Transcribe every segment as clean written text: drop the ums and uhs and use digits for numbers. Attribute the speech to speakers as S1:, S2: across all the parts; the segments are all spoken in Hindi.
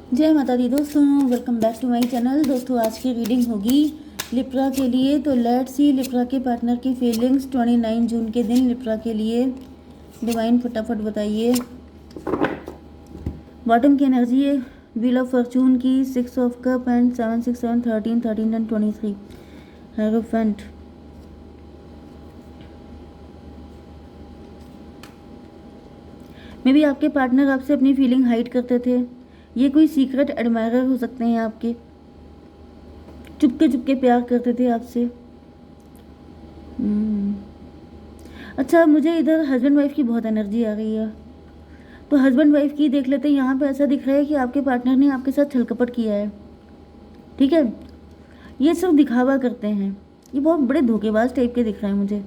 S1: जय माता दी दोस्तों, welcome back to my channel. दोस्तों आज की रीडिंग होगी लिब्रा के लिए। तो लेट्स सी लिब्रा के पार्टनर की फीलिंग्स 29 जून के दिन लिब्रा के लिए। डिवाइन फटाफट बताइए। बॉटम की एनर्जी है व्हील ऑफ फॉर्चून की, 6 of cup and 7 6 7 13 13 and 23 hierophant. May be आपके पार्टनर आपसे अपनी फीलिंग हाइड करते थे। ये कोई सीक्रेट एडमायरर हो सकते हैं आपके, चुपके चुपके प्यार करते थे आपसे। अच्छा, मुझे इधर हस्बैंड वाइफ की बहुत एनर्जी आ रही है, तो हस्बैंड वाइफ की देख लेते हैं। यहाँ पे ऐसा दिख रहा है कि आपके पार्टनर ने आपके साथ छलकपट किया है, ठीक है। ये सिर्फ दिखावा करते हैं, ये बहुत बड़े धोखेबाज टाइप के दिख रहे हैं मुझे।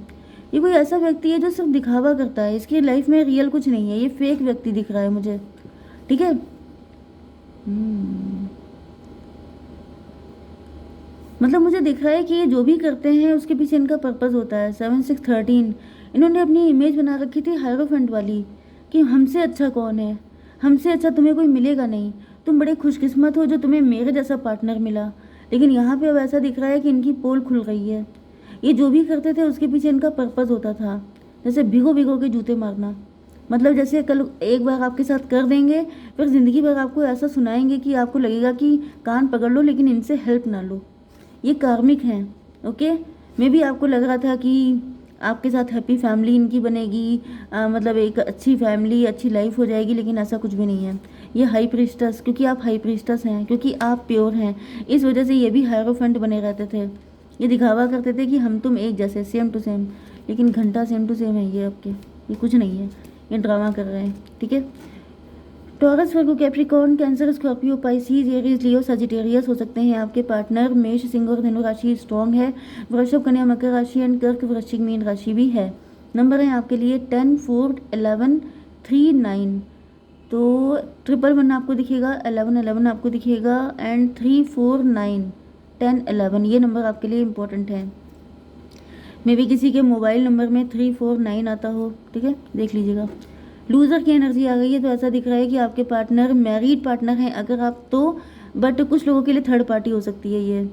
S1: ये कोई ऐसा व्यक्ति है जो सिर्फ दिखावा करता है, इसकी लाइफ में रियल कुछ नहीं है, ये फेक व्यक्ति दिख रहा है मुझे, ठीक है। मतलब मुझे दिख रहा है कि ये जो भी करते हैं उसके पीछे इनका पर्पज़ होता है। 7 6 13 इन्होंने अपनी इमेज बना रखी थी हायरोफेंट वाली कि हमसे अच्छा कौन है, हमसे अच्छा तुम्हें कोई मिलेगा नहीं, तुम बड़े खुशकिस्मत हो जो तुम्हें मेरे जैसा पार्टनर मिला। लेकिन यहाँ पे अब ऐसा दिख रहा है कि इनकी पोल खुल गई है। ये जो भी करते थे उसके पीछे इनका पर्पज़ होता था, जैसे भिगो भिगो के जूते मारना। मतलब जैसे कल एक बार आपके साथ कर देंगे, फिर ज़िंदगी भर आपको ऐसा सुनाएंगे कि आपको लगेगा कि कान पकड़ लो लेकिन इनसे हेल्प ना लो। ये कार्मिक हैं, ओके। मे भी आपको लग रहा था कि आपके साथ हैप्पी फैमिली इनकी बनेगी, मतलब एक अच्छी फैमिली, अच्छी लाइफ हो जाएगी, लेकिन ऐसा कुछ भी नहीं है। ये हाई प्रीस्टस, क्योंकि आप हाई प्रीस्टस हैं, क्योंकि आप प्योर हैं, इस वजह से ये भी हायरोफेंट बने रहते थे। ये दिखावा करते थे कि हम तुम एक जैसे, सेम टू सेम, लेकिन घंटा सेम टू सेम है ये आपके। ये कुछ नहीं है, ये ड्रामा कर रहे हैं, ठीक है। Taurus, Virgo, Capricorn, Cancer, Scorpio, Pisces, Aries, Leo, Sagittarius हो सकते हैं आपके पार्टनर। मेष, सिंह और धनु राशि स्ट्रॉन्ग है। वृषभ, कन्या, मकर राशि एंड कर्क, वृश्चिक, मीन राशि भी है। नंबर है आपके लिए 10 4 11 3 9। तो 111 आपको दिखेगा, 11 11 आपको दिखेगा एंड 3 4 9 10 11 ये नंबर आपके लिए इम्पोर्टेंट है। मे भी किसी के मोबाइल नंबर में 3 4 9 आता हो, ठीक है, देख लीजिएगा। लूज़र की एनर्जी आ गई है, तो ऐसा दिख रहा है कि आपके पार्टनर मैरिड पार्टनर हैं अगर आप तो, बट कुछ लोगों के लिए थर्ड पार्टी हो सकती है ये।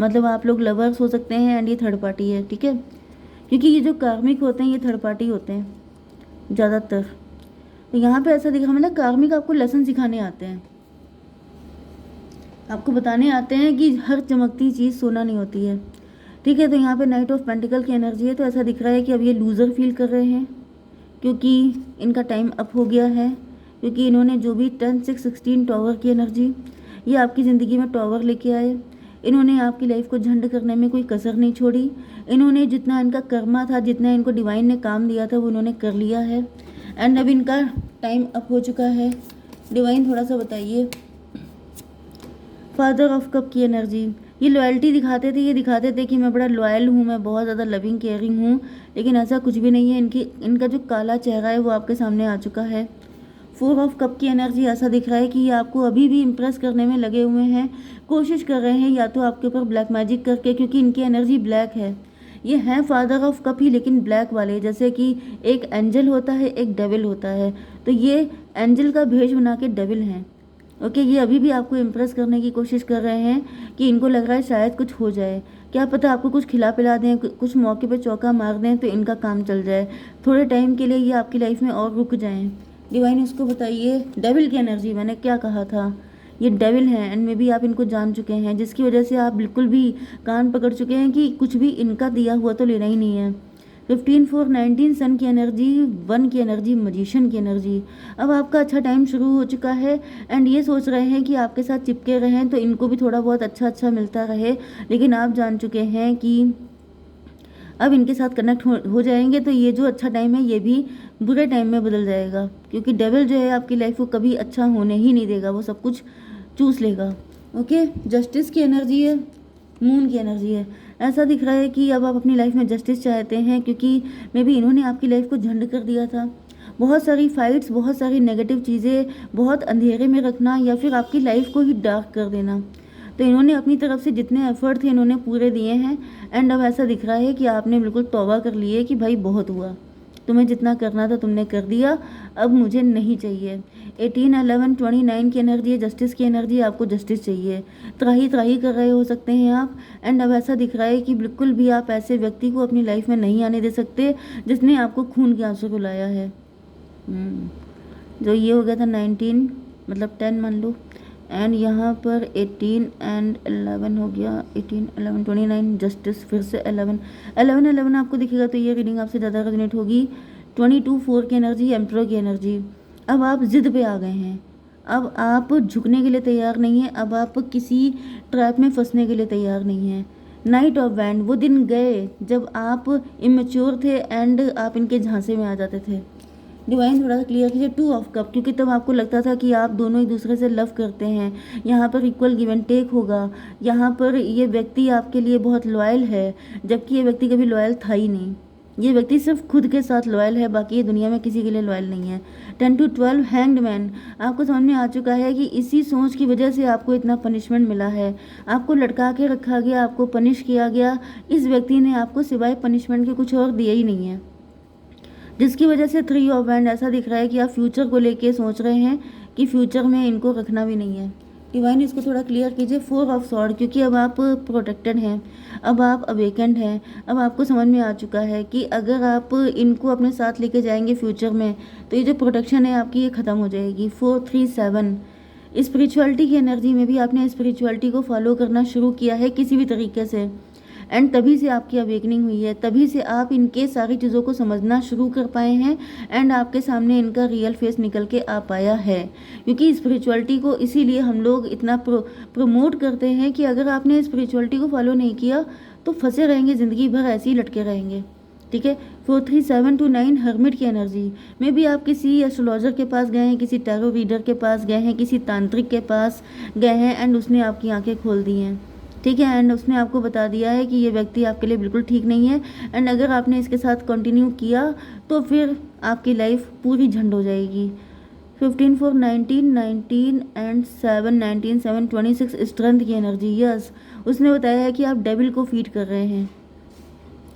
S1: मतलब आप लोग लवर्स हो सकते हैं एंड ये थर्ड पार्टी है, ठीक है। क्योंकि ये जो कार्मिक होते हैं ये थर्ड पार्टी होते हैं ज़्यादातर। तो यहाँ पे ऐसा दिख रहा है, मतलब कार्मिक आपको लेसन सिखाने आते हैं, आपको बताने आते हैं कि हर चमकती चीज़ सोना नहीं होती है, ठीक है। तो यहाँ पे नाइट ऑफ पेंटिकल की एनर्जी है, तो ऐसा दिख रहा है कि अब ये लूज़र फील कर रहे हैं, क्योंकि इनका टाइम अप हो गया है। क्योंकि इन्होंने जो भी 10 6 16 टॉवर की एनर्जी, ये आपकी ज़िंदगी में टॉवर लेके आए। इन्होंने आपकी लाइफ को झंड करने में कोई कसर नहीं छोड़ी। इन्होंने जितना इनका कर्मा था, जितना इनको डिवाइन ने काम दिया था, वो इन्होंने कर लिया है। एंड अब इनका टाइम अप हो चुका है। डिवाइन थोड़ा सा बताइए। फादर ऑफ कप की एनर्जी, ये लॉयल्टी दिखाते थे, ये दिखाते थे कि मैं बड़ा लॉयल हूँ, मैं बहुत ज़्यादा लविंग केयरिंग हूँ, लेकिन ऐसा कुछ भी नहीं है। इनका जो काला चेहरा है वो आपके सामने आ चुका है। 4 ऑफ कप की एनर्जी, ऐसा दिख रहा है कि ये आपको अभी भी इम्प्रेस करने में लगे हुए हैं, कोशिश कर रहे हैं या तो आपके ऊपर ब्लैक मैजिक करके, क्योंकि इनकी एनर्जी ब्लैक है। ये हैं फादर ऑफ कप ही, लेकिन ब्लैक वाले, जैसे कि एक एंजल होता है, एक डेविल होता है। तो ये एंजल का भेष बना के डेविल हैं, ओके। ये अभी भी आपको इम्प्रेस करने की कोशिश कर रहे हैं कि इनको लग रहा है शायद कुछ हो जाए, क्या पता आपको कुछ खिला पिला दें, कुछ मौके पे चौका मार दें तो इनका काम चल जाए। थोड़े टाइम के लिए ये आपकी लाइफ में और रुक जाएं। डिवाइन उसको बताइए। डेविल की एनर्जी, मैंने क्या कहा था, ये डेविल हैं एंड मे बी आप इनको जान चुके हैं, जिसकी वजह से आप बिल्कुल भी कान पकड़ चुके हैं कि कुछ भी इनका दिया हुआ तो लेना ही नहीं है। 15 4 19 सन की एनर्जी, 1 की एनर्जी, मजिशियन की एनर्जी। अब आपका अच्छा टाइम शुरू हो चुका है एंड ये सोच रहे हैं कि आपके साथ चिपके रहें तो इनको भी थोड़ा बहुत अच्छा अच्छा मिलता रहे, लेकिन आप जान चुके हैं कि अब इनके साथ कनेक्ट हो जाएंगे तो ये जो अच्छा टाइम है ये भी बुरे टाइम में बदल जाएगा, क्योंकि डेविल जो है आपकी लाइफ को कभी अच्छा होने ही नहीं देगा, वो सब कुछ चूस लेगा, ओके। जस्टिस की एनर्जी है, मून की एनर्जी है। ऐसा दिख रहा है कि अब आप अपनी लाइफ में जस्टिस चाहते हैं, क्योंकि मे बी इन्होंने आपकी लाइफ को झंड कर दिया था। बहुत सारी फाइट्स, बहुत सारी नेगेटिव चीज़ें, बहुत अंधेरे में रखना या फिर आपकी लाइफ को ही डार्क कर देना। तो इन्होंने अपनी तरफ से जितने एफर्ट थे इन्होंने पूरे दिए हैं एंड अब ऐसा दिख रहा है कि आपने बिल्कुल तौबा कर ली है कि भाई बहुत हुआ, तुम्हें जितना करना था तुमने कर दिया, अब मुझे नहीं चाहिए। 18, 11, 29 की एनर्जी है, जस्टिस की एनर्जी है, आपको जस्टिस चाहिए। त्राही त्राही कर रहे हो सकते हैं आप। एंड अब ऐसा दिख रहा है कि बिल्कुल भी आप ऐसे व्यक्ति को अपनी लाइफ में नहीं आने दे सकते जिसने आपको खून के आंसू रुलाया है। जो ये हो गया था 19, मतलब 10 मान लो, एंड यहाँ पर 18 एंड 11 हो गया। 18, 11, 29 जस्टिस, फिर से 11, 11, 11 आपको दिखेगा तो ये रीडिंग आपसे ज़्यादा रेजोनेट होगी। 22, 4 की एनर्जी, एम्परर की एनर्जी। अब आप जिद पे आ गए हैं, अब आप झुकने के लिए तैयार नहीं हैं, अब आप किसी ट्रैप में फंसने के लिए तैयार नहीं हैं। नाइट ऑफ वैंड, वो दिन गए जब आप इमेच्योर थे एंड आप इनके झांसे में आ जाते थे। डिवाइन थोड़ा सा क्लियर कीजिए 2 ऑफ कप, क्योंकि तब आपको लगता था कि आप दोनों एक दूसरे से लव करते हैं, यहाँ पर इक्वल गिव एंड टेक होगा, यहाँ पर ये व्यक्ति आपके लिए बहुत लॉयल है, जबकि ये व्यक्ति कभी लॉयल था ही नहीं। ये व्यक्ति सिर्फ खुद के साथ लॉयल है, बाकी ये दुनिया में किसी के लिए लॉयल नहीं है। 10 to 12 हैंग्ड मैन, आपको समझ में आ चुका है कि इसी सोच की वजह से आपको इतना पनिशमेंट मिला है, आपको लटका के रखा गया, आपको पनिश किया गया। इस व्यक्ति ने आपको सिवाय पनिशमेंट के कुछ और दिया ही नहीं है, जिसकी वजह से 3 ऑफ वैंड ऐसा दिख रहा है कि आप फ्यूचर को लेके सोच रहे हैं कि फ्यूचर में इनको रखना भी नहीं है। डिवाइन इसको थोड़ा क्लियर कीजिए 4 ऑफ सॉर्ड, क्योंकि अब आप प्रोटेक्टेड हैं, अब आप अवेकेंड हैं, अब आपको समझ में आ चुका है कि अगर आप इनको अपने साथ लेके जाएंगे फ्यूचर में तो ये जो प्रोटेक्शन है आपकी ये ख़त्म हो जाएगी। 4, 3, 7 स्पिरिचुअलिटी की एनर्जी में भी आपने स्पिरिचुअलिटी को फॉलो करना शुरू किया है किसी भी तरीके से, एंड तभी से आपकी अवेकनिंग हुई है, तभी से आप इनके सारी चीज़ों को समझना शुरू कर पाए हैं एंड आपके सामने इनका रियल फेस निकल के आ पाया है। क्योंकि स्पिरिचुअलिटी को इसीलिए हम लोग इतना प्रमोट करते हैं कि अगर आपने स्पिरिचुअलिटी को फॉलो नहीं किया तो फंसे रहेंगे, ज़िंदगी भर ऐसे ही लटके रहेंगे। ठीक है। 4, 3, 7 to 9 हर्मिट की एनर्जी में भी आप किसी एस्ट्रोलॉजर के पास गए हैं, किसी टैरो रीडर के पास गए हैं, किसी तांत्रिक के पास गए हैं एंड उसने आपकी आंखें खोल दी हैं। ठीक है। एंड उसने आपको बता दिया है कि ये व्यक्ति आपके लिए बिल्कुल ठीक नहीं है एंड अगर आपने इसके साथ कंटिन्यू किया तो फिर आपकी लाइफ पूरी झंड हो जाएगी। 15, 4, 19, 19 एंड 7, 19, 7, 26 स्ट्रेंथ की एनर्जी। यस, उसने बताया है कि आप डेविल को फीड कर रहे हैं,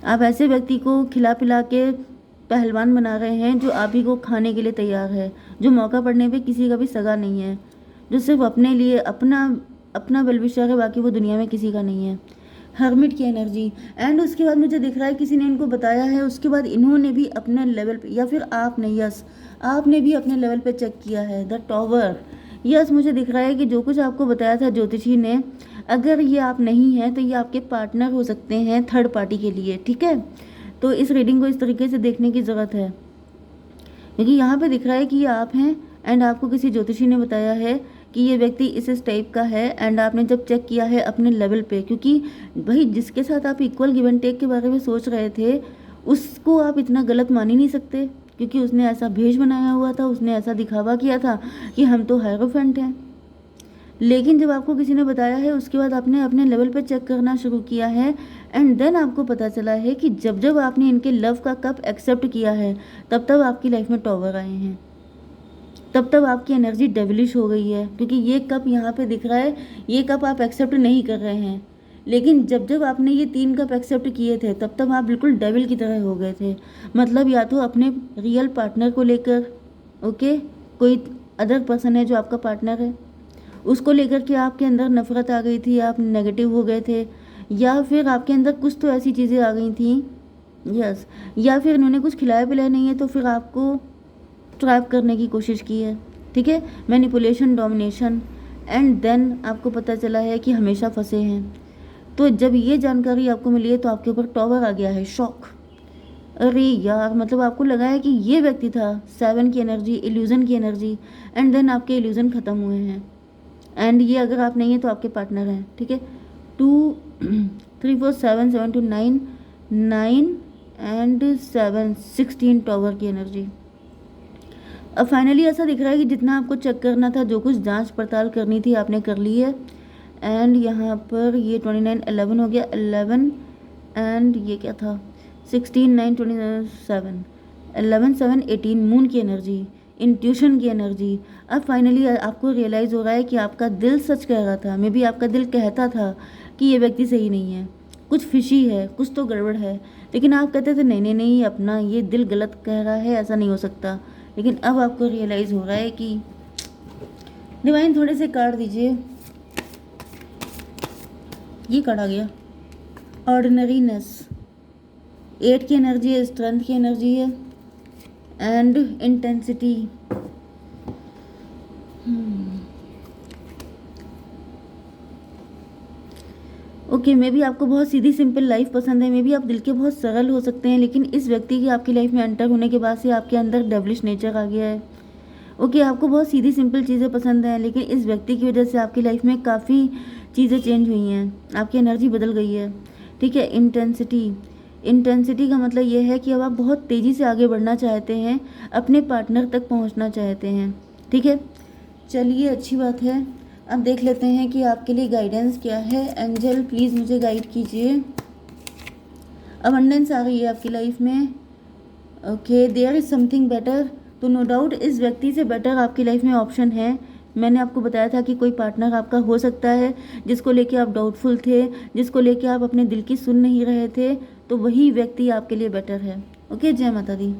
S1: आप ऐसे व्यक्ति को खिला पिला के पहलवान बना रहे हैं जो आप ही को खाने के लिए तैयार है, जो मौका पड़ने पे किसी का भी सगा नहीं है, जो सिर्फ अपने लिए अपना वेलविशर है, बाकी वो दुनिया में किसी का नहीं है। हर्मिट की एनर्जी। एंड उसके बाद मुझे दिख रहा है किसी ने इनको बताया है, उसके बाद इन्होंने भी अपने लेवल पे, या फिर आपने, यस आपने भी अपने लेवल पे चेक किया है। The tower. यस, मुझे दिख रहा है कि जो कुछ आपको बताया था ज्योतिषी ने, अगर ये आप नहीं हैं तो ये आपके पार्टनर हो सकते हैं थर्ड पार्टी के लिए। ठीक है। तो इस रीडिंग को इस तरीके से देखने की ज़रूरत है, क्योंकि यहाँ पे दिख रहा है कि ये आप हैं एंड आपको किसी ज्योतिषी ने बताया है कि ये व्यक्ति इस टाइप का है एंड आपने जब चेक किया है अपने लेवल पे, क्योंकि भाई जिसके साथ आप इक्वल गिव एंड टेक के बारे में सोच रहे थे उसको आप इतना गलत मान ही नहीं सकते, क्योंकि उसने ऐसा भेष बनाया हुआ था, उसने ऐसा दिखावा किया था कि हम तो हायरोफेंट हैं। लेकिन जब आपको किसी ने बताया है उसके बाद आपने अपने लेवल पे चेक करना शुरू किया है एंड देन आपको पता चला है कि जब जब आपने इनके लव का कप एक्सेप्ट किया है तब तब आपकी लाइफ में टॉवर आए हैं, तब तब आपकी एनर्जी डेविलिश हो गई है। क्योंकि ये कप यहाँ पे दिख रहा है, ये कप आप एक्सेप्ट नहीं कर रहे हैं, लेकिन जब जब आपने ये 3 कप एक्सेप्ट किए थे तब तब आप बिल्कुल डेविल की तरह हो गए थे। मतलब या तो अपने रियल पार्टनर को लेकर, ओके, कोई अदर पर्सन है जो आपका पार्टनर है, उसको लेकर के आपके अंदर नफरत आ गई थी, आप नेगेटिव हो गए थे, या फिर आपके अंदर कुछ तो ऐसी चीज़ें आ गई थी, यस, या फिर इन्होंने कुछ खिलाया पिलाया नहीं है तो फिर आपको ट्रैप करने की कोशिश की है। ठीक है। मैनिपुलेशन, डोमिनेशन, एंड देन आपको पता चला है कि हमेशा फंसे हैं। तो जब ये जानकारी आपको मिली है तो आपके ऊपर टॉवर आ गया है, शॉक। अरे यार, मतलब आपको लगा है कि ये व्यक्ति था, 7 की एनर्जी, इल्यूज़न की एनर्जी, एंड देन आपके इल्यूज़न ख़त्म हुए हैं एंड ये अगर आप नहीं हैं तो आपके पार्टनर हैं। ठीक है। 2, 3, 4, 7, 7 to 9, 9 एंड 7, 16 टॉवर की एनर्जी। अब फाइनली ऐसा दिख रहा है कि जितना आपको चेक करना था, जो कुछ जांच पड़ताल करनी थी आपने कर ली है एंड यहाँ पर ये 29, 11 हो गया, 11 एंड ये क्या था, 16, 9, 27, 11, 7, 18 मून की एनर्जी, इंट्यूशन की एनर्जी। अब फाइनली आपको रियलाइज़ हो रहा है कि आपका दिल सच कह रहा था, मे बी आपका दिल कहता था कि ये व्यक्ति सही नहीं है, कुछ फिशी है, कुछ तो गड़बड़ है। लेकिन आप कहते थे नहीं नहीं नहीं, अपना ये दिल गलत कह रहा है, ऐसा नहीं हो सकता। लेकिन अब आपको रियलाइज़ हो रहा है कि डिवाइन थोड़े से कार्ड दीजिए। ये कार्ड आ गया, ऑर्डिनरीनेस। 8 की एनर्जी है, स्ट्रेंथ की एनर्जी है and intensity. Okay, may be आपको बहुत सीधी सिंपल लाइफ पसंद है, मे बी आप दिल के बहुत सरल हो सकते हैं, लेकिन इस व्यक्ति की आपकी लाइफ में एंटर होने के बाद से आपके अंदर डेविलिश नेचर आ गया है। ओके, आपको बहुत सीधी सिंपल चीज़ें पसंद हैं, लेकिन इस व्यक्ति की वजह से आपकी लाइफ में काफ़ी चीज़ें चेंज हुई हैं, आपकी एनर्जी बदल गई है। ठीक है, इंटेंसिटी का मतलब ये है कि अब आप बहुत तेज़ी से आगे बढ़ना चाहते हैं, अपने पार्टनर तक पहुंचना चाहते हैं। ठीक है, चलिए अच्छी बात है। अब देख लेते हैं कि आपके लिए गाइडेंस क्या है। एंजल प्लीज़ मुझे गाइड कीजिए। अबंडेंस आ रही है आपकी लाइफ में। Okay, there is something better. तो नो डाउट इस व्यक्ति से बेटर आपकी लाइफ में ऑप्शन है। मैंने आपको बताया था कि कोई पार्टनर आपका हो सकता है जिसको लेके आप डाउटफुल थे, जिसको लेके आप अपने दिल की सुन नहीं रहे थे, तो वही व्यक्ति आपके लिए बेटर है। ओके, जय माता दी।